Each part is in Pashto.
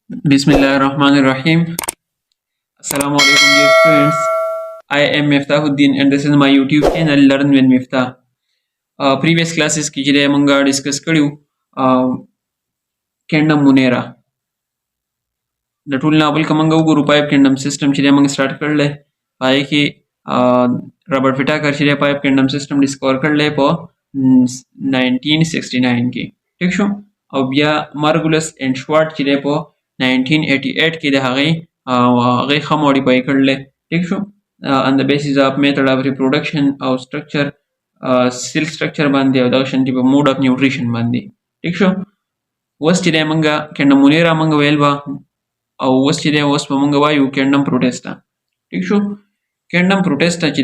Bismillahirrahmanirrahim. Assalamu alaikum, dear students. I am Miftahuddin, and this is my YouTube channel Learn with Miftah. Previous classes की जरिए मंगा डिस्कस करियो kingdom munera. The tool novel का मंगा उगु रुपायब kingdom system चलिए मंगा start कर ले. पाए कि रबर फिटा कर चलिए पाइप kingdom system डिस्कवर कर ले पो 1969 की. ठीक शो? अब या मार्गुलस एंड श्वार्ट चलिए पो 1988 की दहागे आगे खा मॉडिफाई कर ले. ठीक show? On the basis of method of reproduction or structure cell structure باندې او دغه شانتي په mode of nutrition باندې. ٹھیک شو؟ اوس چې دی مونږه کینډم مونیرا مونږ ویل به او اوس چې دی اوس به مونږ وایو کینډم پروټیسټا. ٹھیک شو؟ کینډم پروټیسټا چې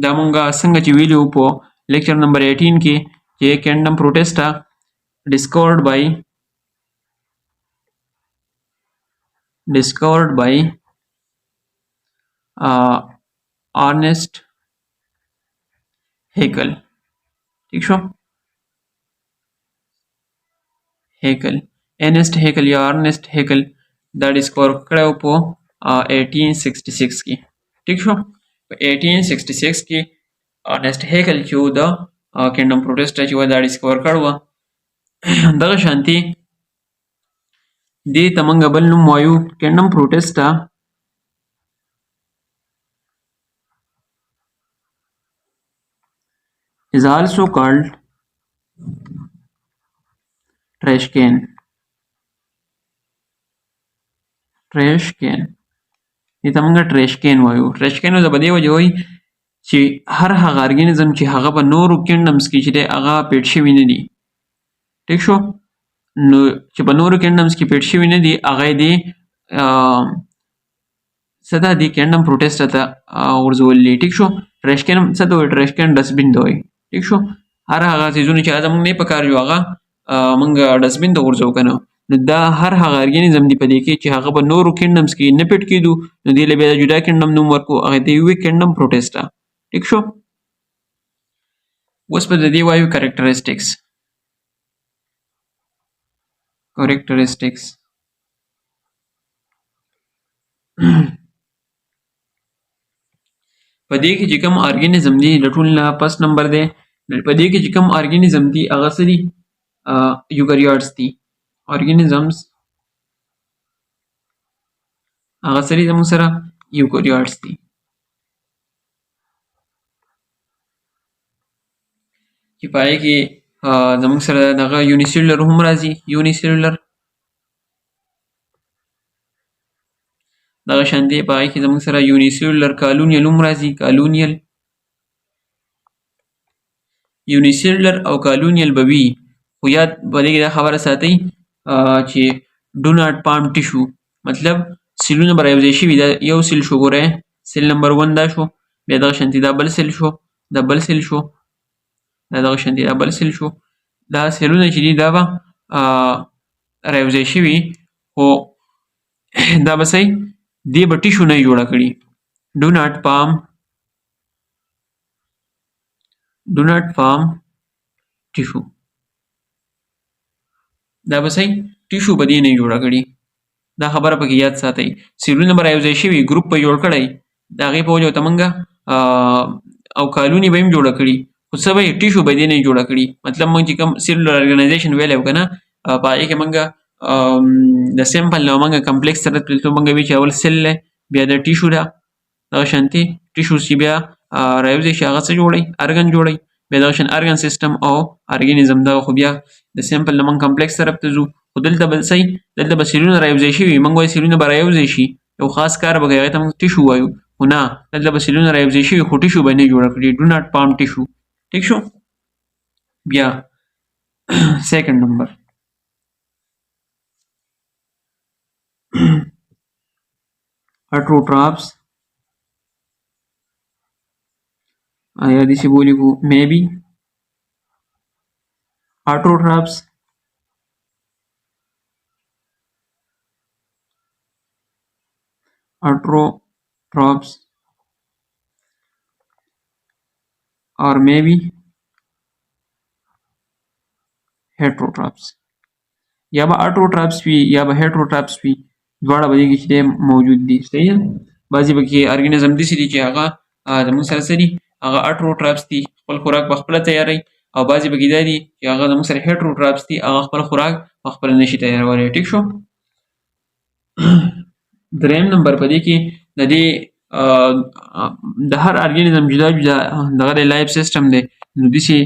دا مونږه څنګه چې ویلو په لیکچر نمبر 18 کې چې کینډم پروټیسټا discovered by Ernest Haeckel. ٹھیک شو؟ Haeckel. Ernest Haeckel या Ernest Haeckel دا ډیسکور کړو په 1866 کې. ٹھیک شو؟ په 1866 کې Ernest Haeckel چې د کینډم پروټیسټا چې و دا ډیسکور کړو دغه شانتي دې ته موږ بل نوم وایو کینډم پروټیسټا is also called trashcan. دې ته موږ trashcan وایو. trashcan د بدی وجه وایي چې هر هغه ارګانیزم چې هغه په نورو کینډمز کې چې دی هغه پیټ شوي نه دي. ټیک شو؟ نو چې په نورو کینډمز کې پیټ شوي نه دي هغه دې څه ته دي کینډم پروټیسټا ته ورزولي. ټیک شو؟ trashcan څه ته وایي؟ trashcan ډسبین ته وایي. ٹھیک شو؟ هر هغه څیزونه چې زموږ نه پکار یو هغه موږ ډسبین ته ورځو کنه. نو دا هر هغه ارګانیزم دی په دې کې چې هغه په نورو کینډمز کې نه پیټ کېدو نو دې له بیا د جدا کینډم نوم ورکو هغه ته وایي کینډم پروټیسټا. ٹھیک شو؟ اوس په دې وایو کریکټریسټکس. په دې کې چې کوم ارګانیزم دی د ټول نه فرست نمبر دی په دې کې چې کوم ارګانیزم دی هغه څه دي یوکاریوټس دي. ارګانیزمز هغه څه دي زموږ سره یوکاریوټس دي. چې پای کې زموږ سره دغه یونیسیلولر هم راځي. یونیسیلولر دغه شانتي پای کې زموږ سره یونیسیلولر کالونیل هم راځي. کالونیل یونیسیلولر او کالونیل به وي خو یاد په دې کې دا خبره ساتئ چې ډو ناټ پام ټیشو مطلب سیلونه به راوځای شوي. دا یو سیل شو ګورئ سیل نمبر 1 دا شو بیا دغه شانتي دا بل سیل شو دا بل سیل شو دا دغه شانتي دا بل سیل شو. دا سیلونه چې دي دا به راوځای شوي خو دا به صحیح دې به ټیشو نه جوړه کړي. ډو ناټ فارم ټیشو دا به صحیح ټیشو به دې نه جوړه کړي. دا خبره پکې یاد ساتئ. سیلونه به راوځای شوي ګروپ به جوړ کړی د هغې په وجه ورته موږ او کالوني به هم جوړه کړي خو څه به یې ټیشو به دې نه جوړه کړي. مطلب موږ چې کوم سیلولر ارګنایزیشن ویلی و که نه په هغې کې موږ د سیمپل نه موږ کمپلیکس سره دلته موږ وي چې اول سیل دی بیا د ټیشو ده دغه شانتي ټیشو چې بیا راوځي شي هغه څه جوړوي ارګن جوړوي بیا دغه شان ارګن سیسټم او ارګانیزم دغه خو بیا د سیمپل نه موږ کمپلیکس طرف ته ځو خو دلته به صحیح دلته به سیلونه راوځای شوي موږ وایو سیلونه به راوځای شي یو خاص کار به کوي هغې ته موږ ټیشو وایو خو نه دلته به سیلونه راوځای شوي خو ټیشو به نه جوړه کړي. ډو ناټ پام ټیشو. ٹھیک شو؟ بیا سیکنډ نمبر heterotrophs या दिसे बोली को may be heterotrophs or maybe heterotrophs या बा autotrophs भी या बा heterotrophs भी دواړه به دې کې چې دی موجود دي. صحیح ده. بعضې به کې ارګنیزم داسې دي چې هغه زموږ سره څه دي، هغه اټروټرافس دي، خپل خوراک په خپله تیاروي، او بعضې به کې دا دي چې هغه زموږ سره هیټروټرافس دي، هغه خپل خوراک په خپله نشي تیارولی. ټیک شو. دریم نمبر په دې کې د دې د هر ارګنیزم جدا جدا دغه د لایف سیسټم دی، نو داسې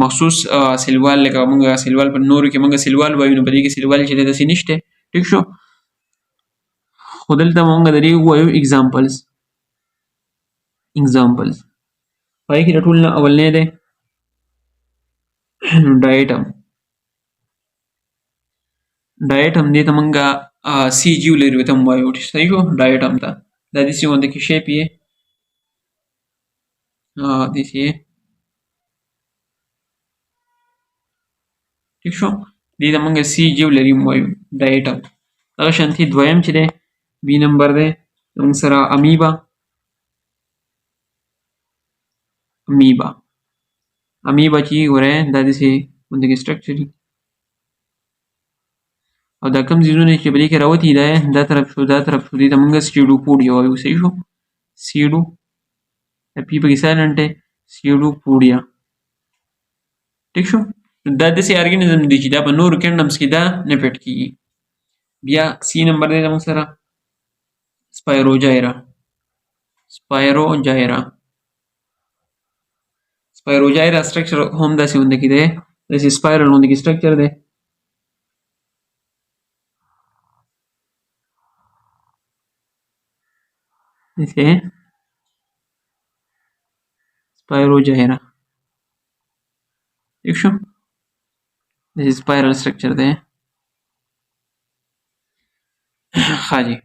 مخصوص سیلوال لکه موږ سیلوال په نورو کې موږ سیلوال وایو، نو په دې کې سیلوال چې دی داسې نشته. ټیک شو. خو دلته موږ د دې ووایو اګزامپلز. په دې کې د ټول نه اولنی دی ډایټم. ډایټم دې ته موږ سی جیو لري ورته هم وایو. صحیح شو. ډایټم ته دا داسې غونډه کې شیپ یې داسې یې. ټیک شو. دې ته موږ سی جیو لري هم وایو ډایټم. دغه شانتي دویم چې دی بي نمبر دی زموږ سره امیبا. امیبا چې ګورئ دا داسې غونډه کې سټرکچر دي، او دا کوم ځایونه چې په دې کې راوتي دا طرف شو دا طرف شو، دې ته موږ سټیډوپوډیا وایو. صحیح شو. سیډو پی پکې سایلنټ دی، سیډوپوډیا. ټیک شو. دا داسې ارګنیزم دی چې دا په نورو کینډمز کې دا نه پیټ کېږي. بیا سی نمبر دی زموږ سره سپایروجایرا. سپایروجایرا سټرکچر هم داسې غونډه کې دی، داسې سپایرل غونډه کې سټرکچر دی. داسې سپایروجایرا. ٹھیک شو. داسې سپایرل سټرکچر دی. ښه جي.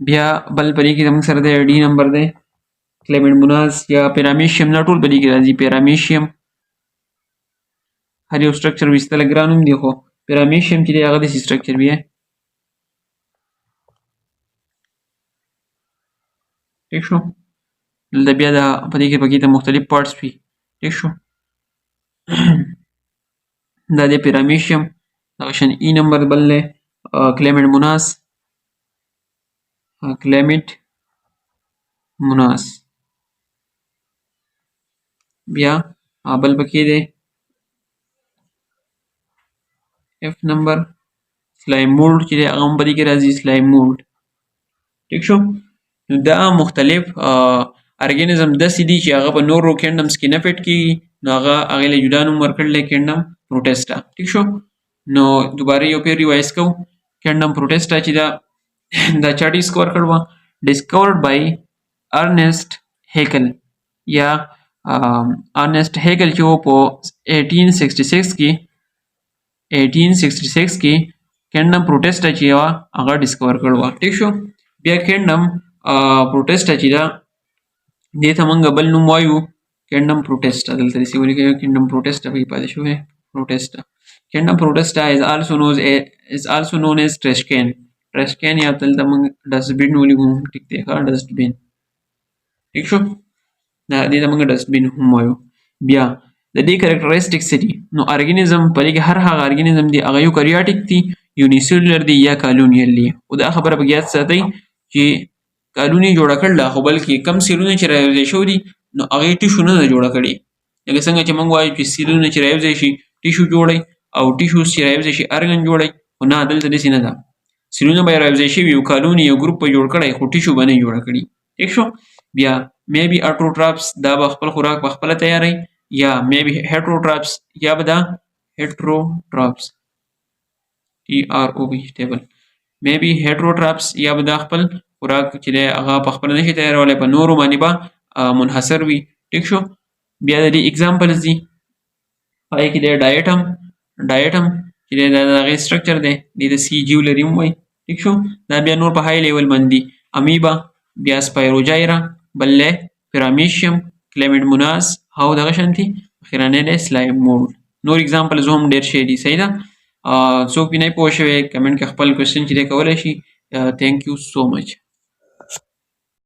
بیا بل په دې کې زموږ سره دی ډي نمبر دی کلیمنډموناز یا پیرامیشیم. دا ټول په دې کې راځي. پیرامیشیم هر یو سټرکچر ویستله ګران هم دی، خو پیرامیشیم چې دی هغه داسې سټرکچر وي. ٹھیک شو. دلته بیا دا په دې کې پکې ته مختلف پارټس وي. ٹھیک شو. دا دی پیرامیشیم. دغه شان ای نمبر بل دی کلیمنډموناز. بیا بل پکې دی اف نمبر سلایم مولډ چې دی هغه هم په دې کې راځي. سلایم مولډ. ټیک شو. نو دا مختلف ارګنیزم داسې دي چې هغه په نورو کینډمز کې نه فټ کېږي، نو هغې له جدا نوم ورکړلی کینډم پروټیسټا. ټیک شو. نو دوباره یو پیر ریوایز کوو. کینډم پروټیسټا چې دا چا ډسکور کړ وه؟ ډسکورډ بای ارنیسټ هیکل. یا ارنیسټ هیکل چې و په 1866 کې کینډم پروټیسټا چې وه هغه ډسکور کړ وه. ټیک شو. بیا کینډم پروټیسټا چې ده دې ته موږ بل نوم وایو کینډم پروټیسټا. دلته داسې ولیکئ کینډم پروټیسټا پکې پاتې شوی پروټیسټا. کینډم پروټیسټا is also known as trashcan. trashcan یا دلته موږ ډسټبین ولیکو. ټیک دی ښه. ډسټبین. ټیک شو. دې ته موږ ډسټبین هم وایو. بیا د دې کریکټرسټکس څه دي؟ نو ارګنیزم په دې کې هر هغه ارګنیزم دی هغه یوکریاټیک دي، یونیسیلولر دي یا کالونیل دي. خو دا خبره پکې یاد ساتئ چې کالوني جوړه کړله، خو بلکې کم سیلونه چې رایوځای شوي دي نو هغې ټیشو نه ده جوړه کړې. لکه څنګه چې موږ وایو چې سیلونه چې رایوځای شي ټیشو جوړی، او ټیشوز چې رایوځای شي ارګن جوړی. خو نه، دلته داسې نه ده. سیلونه به یې رایوځای شوي یو کالوني یو ګروپ به جوړ کړی، خو ټیشو به نه جوړه کړي. ټیک شو. بیا میبي اټروټراپس دا به خپل خوراک په خپله تیاروي، یا میبي هیټروټراپس یا به دا هیټروټراپس TRO میبي هیټروټراپس یا به دا خپل خوراک چې دی هغه په خپله نشي تیارولی، په نورو باندې به منحصر وي. ټیک شو. بیا د دې اګزامپلز دي. پای کې دی ډایټم چې دی دا د هغې سټرکچر دی، دې ته سی جیو لري هم وایي. ټیک شو. دا بیا نور په های لیول باندې دي. امیبا، بیا سپایروجایرا، بل دی پیرامیشیم، کلیمنډموناز او دغه شانتي اخرانی دی سلایم مولډ. نور اګزامپلز هم ډېر شی دي. صحیح ده. څوک پې نه پوه شوی کمنټ کې خپل کوېسچن چې دی کولی شي. تھینک یو سو مچ.